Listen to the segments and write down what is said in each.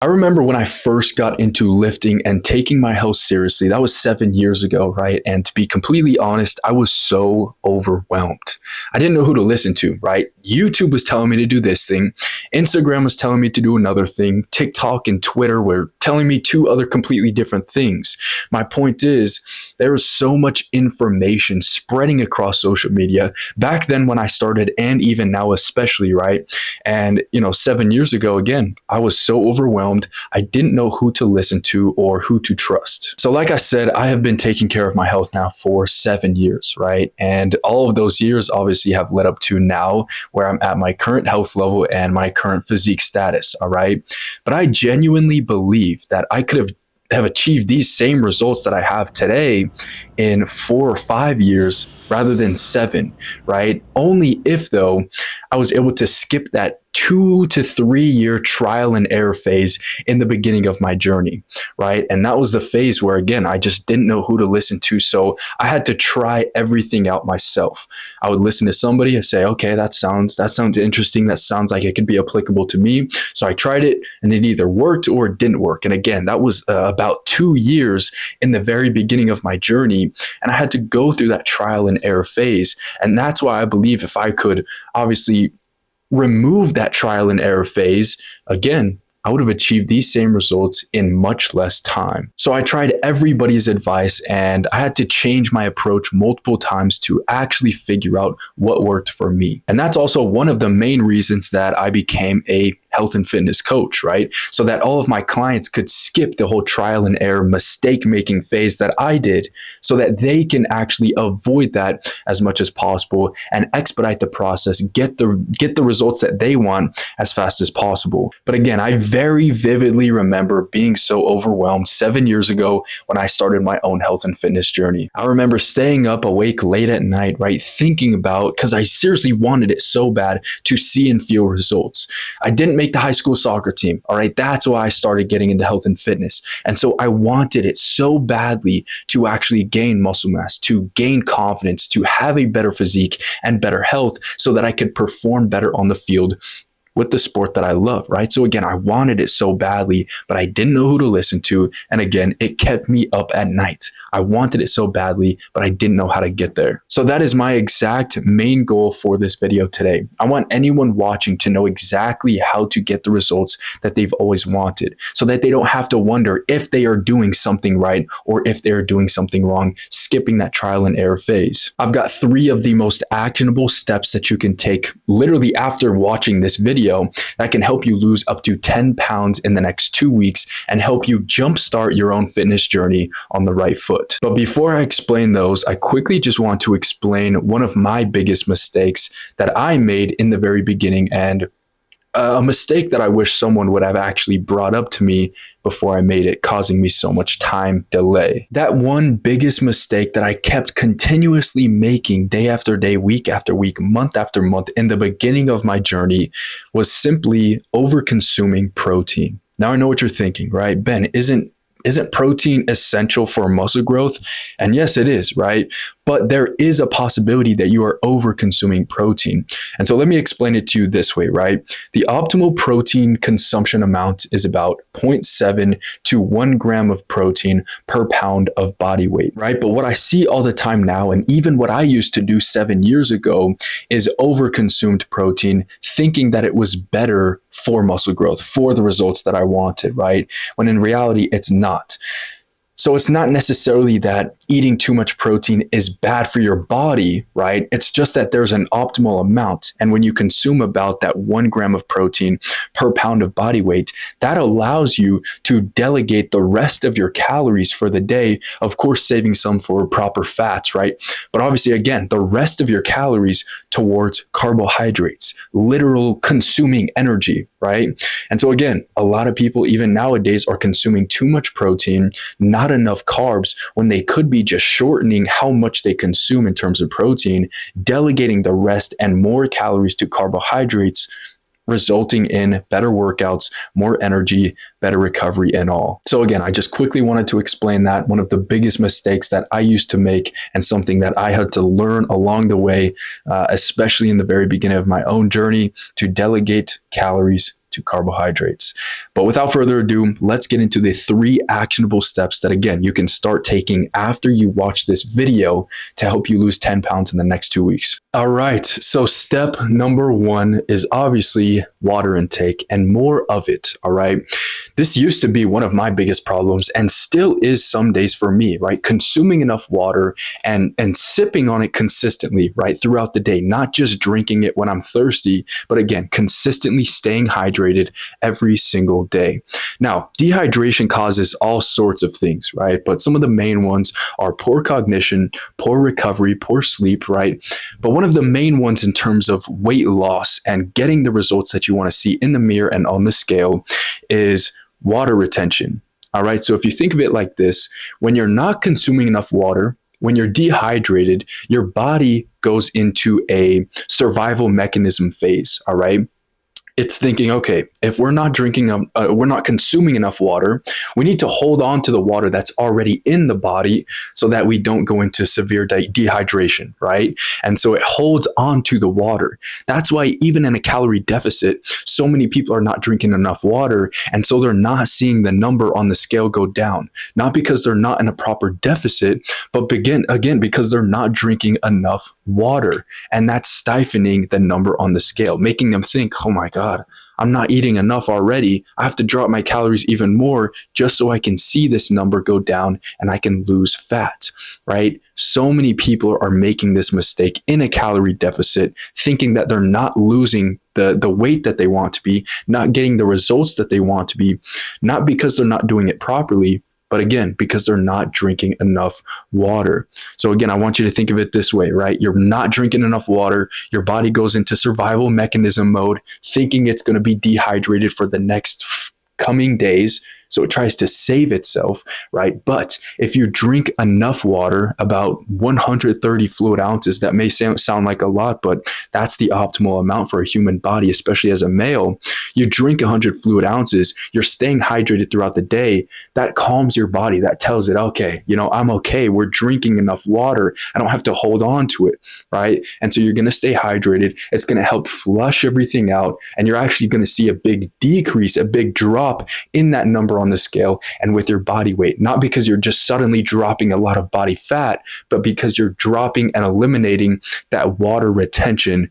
I remember when I first got into lifting and taking my health seriously. That was 7 years ago, right? And to be completely honest, I was so overwhelmed. I didn't know who to listen to, right? YouTube was telling me to do this thing, Instagram was telling me to do another thing, TikTok and Twitter were telling me two other completely different things. My point is, there was so much information spreading across social media back then when I started, and even now, especially, right? And, 7 years ago, again, I was so overwhelmed. I didn't know who to listen to or who to trust. So, like I said, I have been taking care of my health now for 7 years, right? And all of those years obviously have led up to now where I'm at my current health level and my current physique status, all right? But I genuinely believe that I could have achieved these same results that I have today in 4 or 5 years rather than 7, right? Only if, though, I was able to skip that 2 to 3 year trial and error phase in the beginning of my journey, right? And that was the phase where, again, I just didn't know who to listen to. So I had to try everything out myself. I would listen to somebody and say, okay, that sounds interesting. That sounds like it could be applicable to me. So I tried it and it either worked or it didn't work. And again, that was about 2 years in the very beginning of my journey. And I had to go through that trial and error phase. And that's why I believe if I could obviously remove that trial and error phase, again, I would have achieved these same results in much less time. So I tried everybody's advice and I had to change my approach multiple times to actually figure out what worked for me. And that's also one of the main reasons that I became a health and fitness coach, right? So that all of my clients could skip the whole trial and error mistake making phase that I did, so that they can actually avoid that as much as possible and expedite the process, get the results that they want as fast as possible. But again, I very vividly remember being so overwhelmed 7 years ago when I started my own health and fitness journey. I remember staying up awake late at night, right? Thinking about, because I seriously wanted it so bad to see and feel results. I didn't make the high school soccer team. All right. That's why I started getting into health and fitness. And so I wanted it so badly to actually gain muscle mass, to gain confidence, to have a better physique and better health so that I could perform better on the field with the sport that I love, right? So again, I wanted it so badly, but I didn't know who to listen to. And again, it kept me up at night. I wanted it so badly, but I didn't know how to get there. So that is my exact main goal for this video today. I want anyone watching to know exactly how to get the results that they've always wanted, so that they don't have to wonder if they are doing something right or if they are doing something wrong, skipping that trial and error phase. I've got 3 of the most actionable steps that you can take literally after watching this video that can help you lose up to 10 pounds in the next 2 weeks and help you jumpstart your own fitness journey on the right foot. But before I explain those, I quickly just want to explain one of my biggest mistakes that I made in the very beginning, and a mistake that I wish someone would have actually brought up to me before I made it, causing me so much time delay. That one biggest mistake that I kept continuously making day after day, week after week, month after month in the beginning of my journey was simply over-consuming protein. Now I know what you're thinking, right? Ben, isn't protein essential for muscle growth? And yes, it is, right? But there is a possibility that you are over consuming protein. And so let me explain it to you this way, right? The optimal protein consumption amount is about 0.7 to 1 gram of protein per pound of body weight, right? But what I see all the time now, and even what I used to do 7 years ago, is over consumed protein, thinking that it was better for muscle growth, for the results that I wanted, right? When in reality, it's not. So it's not necessarily that eating too much protein is bad for your body, right? It's just that there's an optimal amount. And when you consume about that 1 gram of protein per pound of body weight, that allows you to delegate the rest of your calories for the day, of course, saving some for proper fats, right? But obviously, again, the rest of your calories towards carbohydrates, literal consuming energy, right? And so again, a lot of people even nowadays are consuming too much protein, not enough carbs, when they could be just shortening how much they consume in terms of protein, delegating the rest and more calories to carbohydrates, resulting in better workouts, more energy, better recovery, and all. So again, I just quickly wanted to explain that one of the biggest mistakes that I used to make, and something that I had to learn along the way, especially in the very beginning of my own journey, to delegate calories to carbohydrates. But without further ado, let's get into the 3 actionable steps that, again, you can start taking after you watch this video to help you lose 10 pounds in the next 2 weeks. All right, so step number 1 is obviously water intake and more of it, all right? This used to be one of my biggest problems and still is some days for me, right? Consuming enough water and sipping on it consistently, right, throughout the day, not just drinking it when I'm thirsty, but again, consistently staying hydrated every single day. Now, dehydration causes all sorts of things, right? But some of the main ones are poor cognition, poor recovery, poor sleep, right? But one of the main ones in terms of weight loss and getting the results that you want to see in the mirror and on the scale is water retention. All right. So if you think of it like this, when you're not consuming enough water, when you're dehydrated, your body goes into a survival mechanism phase. All right. It's thinking, okay, if we're not we're not consuming enough water, we need to hold on to the water that's already in the body so that we don't go into severe dehydration, right? And so it holds on to the water. That's why even in a calorie deficit, so many people are not drinking enough water. And so they're not seeing the number on the scale go down, not because they're not in a proper deficit, but again, because they're not drinking enough water. And that's stifling the number on the scale, making them think, oh my God, I'm not eating enough already. I have to drop my calories even more just so I can see this number go down and I can lose fat, right? So many people are making this mistake in a calorie deficit, thinking that they're not losing the weight that they want to be, not getting the results that they want to be, not because they're not doing it properly, but again, because they're not drinking enough water. So again, I want you to think of it this way, right? You're not drinking enough water. Your body goes into survival mechanism mode, thinking it's going to be dehydrated for the next coming days. So it tries to save itself, right? But if you drink enough water, about 130 fluid ounces, that may sound like a lot, but that's the optimal amount for a human body, especially as a male. You drink 100 fluid ounces, you're staying hydrated throughout the day. That calms your body. That tells it, okay, I'm okay. We're drinking enough water. I don't have to hold on to it, right? And so you're going to stay hydrated. It's going to help flush everything out. And you're actually going to see a big decrease, a big drop in that number on the scale and with your body weight, not because you're just suddenly dropping a lot of body fat, but because you're dropping and eliminating that water retention,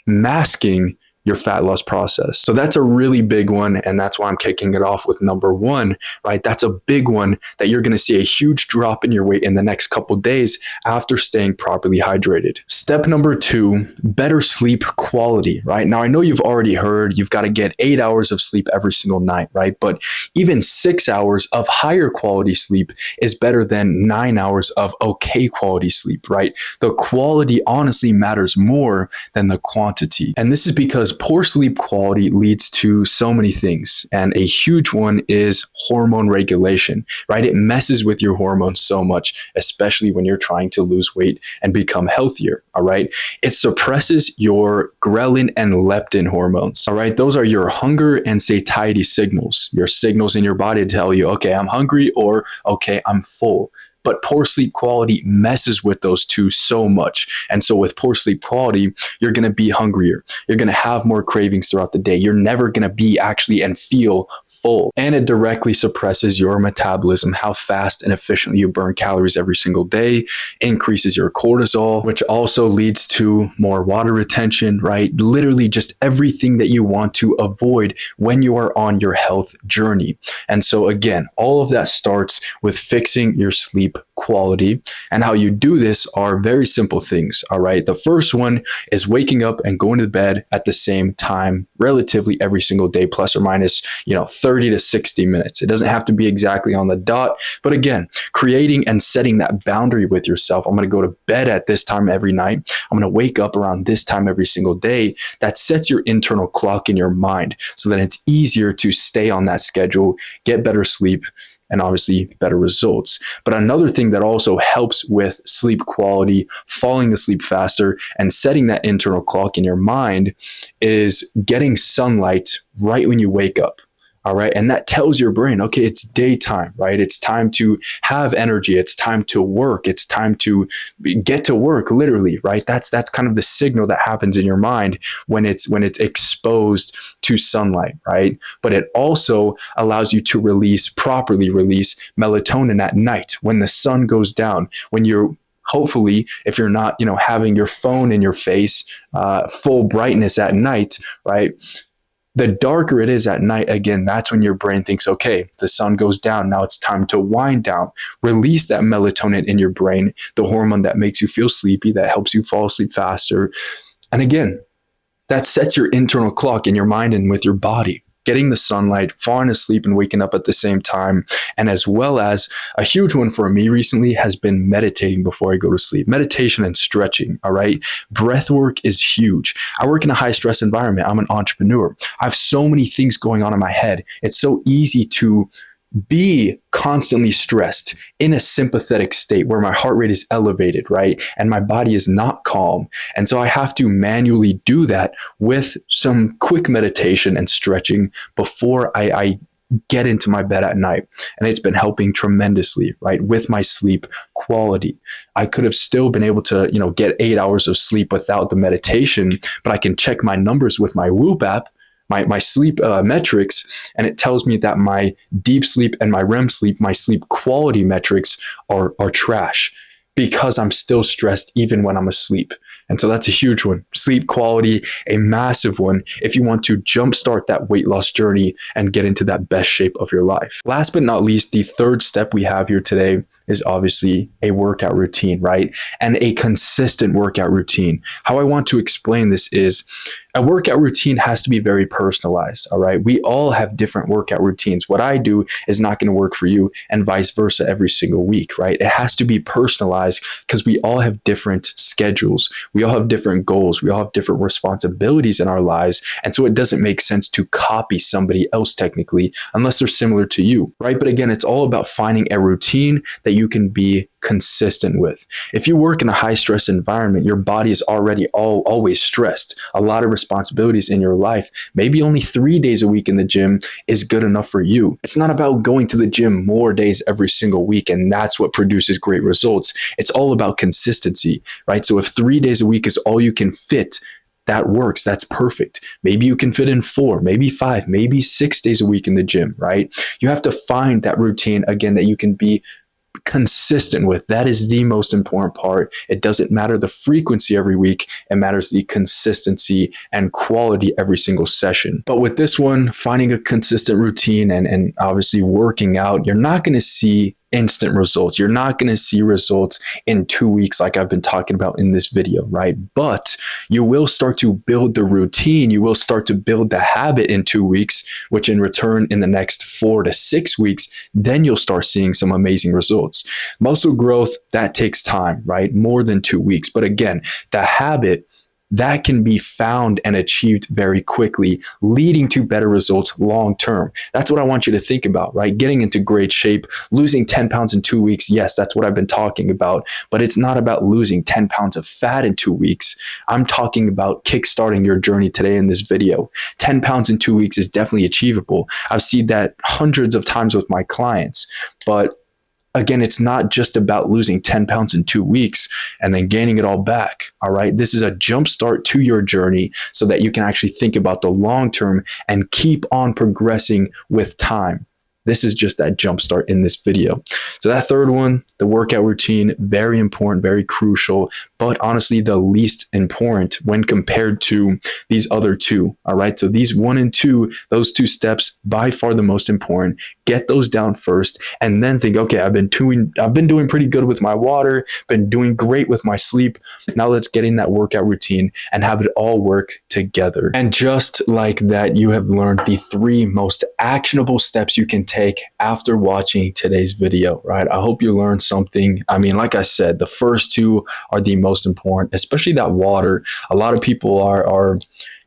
masking your fat loss process. So that's a really big one. And that's why I'm kicking it off with number 1, right? That's a big one that you're going to see a huge drop in your weight in the next couple of days after staying properly hydrated. Step number 2, better sleep quality, right? Now, I know you've already heard you've got to get 8 hours of sleep every single night, right? But even 6 hours of higher quality sleep is better than 9 hours of okay quality sleep, right? The quality honestly matters more than the quantity. And this is because poor sleep quality leads to so many things. And a huge one is hormone regulation, right? It messes with your hormones so much, especially when you're trying to lose weight and become healthier, all right? It suppresses your ghrelin and leptin hormones, all right? Those are your hunger and satiety signals, your signals in your body to tell you, okay, I'm hungry, or okay, I'm full. But poor sleep quality messes with those two so much. And so with poor sleep quality, you're going to be hungrier. You're going to have more cravings throughout the day. You're never going to be actually and feel full. And it directly suppresses your metabolism, how fast and efficiently you burn calories every single day, increases your cortisol, which also leads to more water retention, right? Literally just everything that you want to avoid when you are on your health journey. And so again, all of that starts with fixing your sleep quality. And how you do this are very simple things, all right? The first one is waking up and going to bed at the same time, relatively every single day, plus or minus, 30 to 60 minutes. It doesn't have to be exactly on the dot, but again, creating and setting that boundary with yourself. I'm going to go to bed at this time every night. I'm going to wake up around this time every single day. That sets your internal clock in your mind so that it's easier to stay on that schedule, get better sleep, and obviously better results. But another thing that also helps with sleep quality, falling asleep faster, and setting that internal clock in your mind is getting sunlight right when you wake up. All right. And that tells your brain, okay, it's daytime, right? It's time to have energy. It's time to work. It's time to get to work, literally, right? That's kind of the signal that happens in your mind when it's exposed to sunlight, right? But it also allows you to properly release melatonin at night when the sun goes down, when you're hopefully, if you're not, having your phone in your face, full brightness at night, right? The darker it is at night, again, that's when your brain thinks, okay, the sun goes down. Now it's time to wind down. Release that melatonin in your brain, the hormone that makes you feel sleepy, that helps you fall asleep faster. And again, that sets your internal clock in your mind and with your body. Getting the sunlight, falling asleep and waking up at the same time. And as well as a huge one for me recently has been meditating before I go to sleep. Meditation and stretching, all right? Breath work is huge. I work in a high stress environment. I'm an entrepreneur. I have so many things going on in my head. It's so easy to be constantly stressed in a sympathetic state where my heart rate is elevated, right? And my body is not calm. And so I have to manually do that with some quick meditation and stretching before I get into my bed at night. And it's been helping tremendously, right? With my sleep quality. I could have still been able to, get 8 hours of sleep without the meditation, but I can check my numbers with my Whoop app, my sleep metrics, and it tells me that my deep sleep and my REM sleep, my sleep quality metrics are trash because I'm still stressed even when I'm asleep. And so that's a huge one. Sleep quality, a massive one if you want to jumpstart that weight loss journey and get into that best shape of your life. Last but not least, the third step we have here today is obviously a workout routine, right? And a consistent workout routine. How I want to explain this is a workout routine has to be very personalized, all right? We all have different workout routines. What I do is not going to work for you and vice versa every single week, right? It has to be personalized because we all have different schedules. We all have different goals. We all have different responsibilities in our lives. And so it doesn't make sense to copy somebody else technically unless they're similar to you, right? But again, it's all about finding a routine that you can be consistent with. If you work in a high stress environment, your body is already always stressed. A lot of responsibilities in your life. Maybe only 3 days a week in the gym is good enough for you. It's not about going to the gym more days every single week, and that's what produces great results. It's all about consistency, right? So if 3 days a week is all you can fit, that works. That's perfect. Maybe you can fit in 4, maybe 5, maybe 6 days a week in the gym, right? You have to find that routine, again, that you can be consistent with. That is the most important part. It doesn't matter the frequency every week. It matters the consistency and quality every single session. But with this one, finding a consistent routine and obviously working out, you're not going to see instant results. You're not going to see results in 2 weeks like I've been talking about in this video, right? But you will start to build the routine. You will start to build the habit in 2 weeks, which in return in the next 4 to 6 weeks, then you'll start seeing some amazing results. Muscle growth, that takes time, right? More than 2 weeks. But again, the habit, that can be found and achieved very quickly, leading to better results long term. That's what I want you to think about, right? Getting into great shape, losing 10 pounds in 2 weeks. Yes, that's what I've been talking about, but it's not about losing 10 pounds of fat in 2 weeks. I'm talking about kickstarting your journey today in this video. 10 pounds in 2 weeks is definitely achievable. I've seen that hundreds of times with my clients, but again, it's not just about losing 10 pounds in 2 weeks and then gaining it all back. All right. This is a jump start to your journey so that you can actually think about the long term and keep on progressing with time. This is just that jump start in this video. So that third one, the workout routine, very important, very crucial, but honestly, the least important when compared to these other two. All right. So these 1 and 2, those 2 steps, by far the most important. Get those down first and then think, okay, I've been doing pretty good with my water, been doing great with my sleep. Now let's get in that workout routine and have it all work together. And just like that, you have learned the 3 most actionable steps you can take after watching today's video, right? I hope you learned something. I mean, like I said, the first 2 are the most important, especially that water. A lot of people are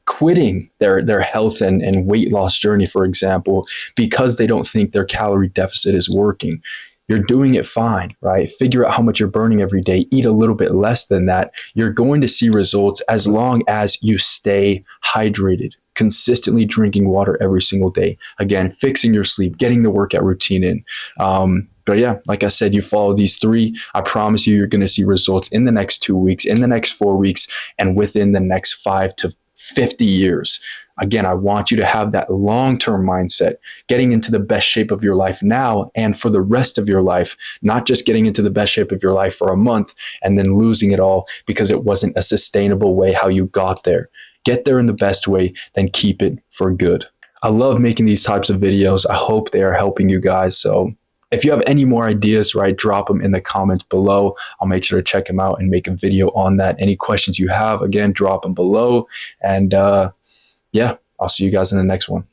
quitting their health and weight loss journey, for example, because they don't think their calorie deficit is working. You're doing it fine, right? Figure out how much you're burning every day. Eat a little bit less than that. You're going to see results as long as you stay hydrated consistently drinking water every single day. Again, fixing your sleep, getting the workout routine in. But yeah, like I said, you follow these three, I promise you, you're going to see results in the next 2 weeks, in the next 4 weeks, and within the next 5 to 50 years. Again, I want you to have that long-term mindset, getting into the best shape of your life now and for the rest of your life, not just getting into the best shape of your life for a month and then losing it all because it wasn't a sustainable way how you got there. Get there in the best way, then keep it for good. I love making these types of videos. I hope they are helping you guys. So if you have any more ideas, right, drop them in the comments below. I'll make sure to check them out and make a video on that. Any questions you have, again, drop them below. And yeah, I'll see you guys in the next one.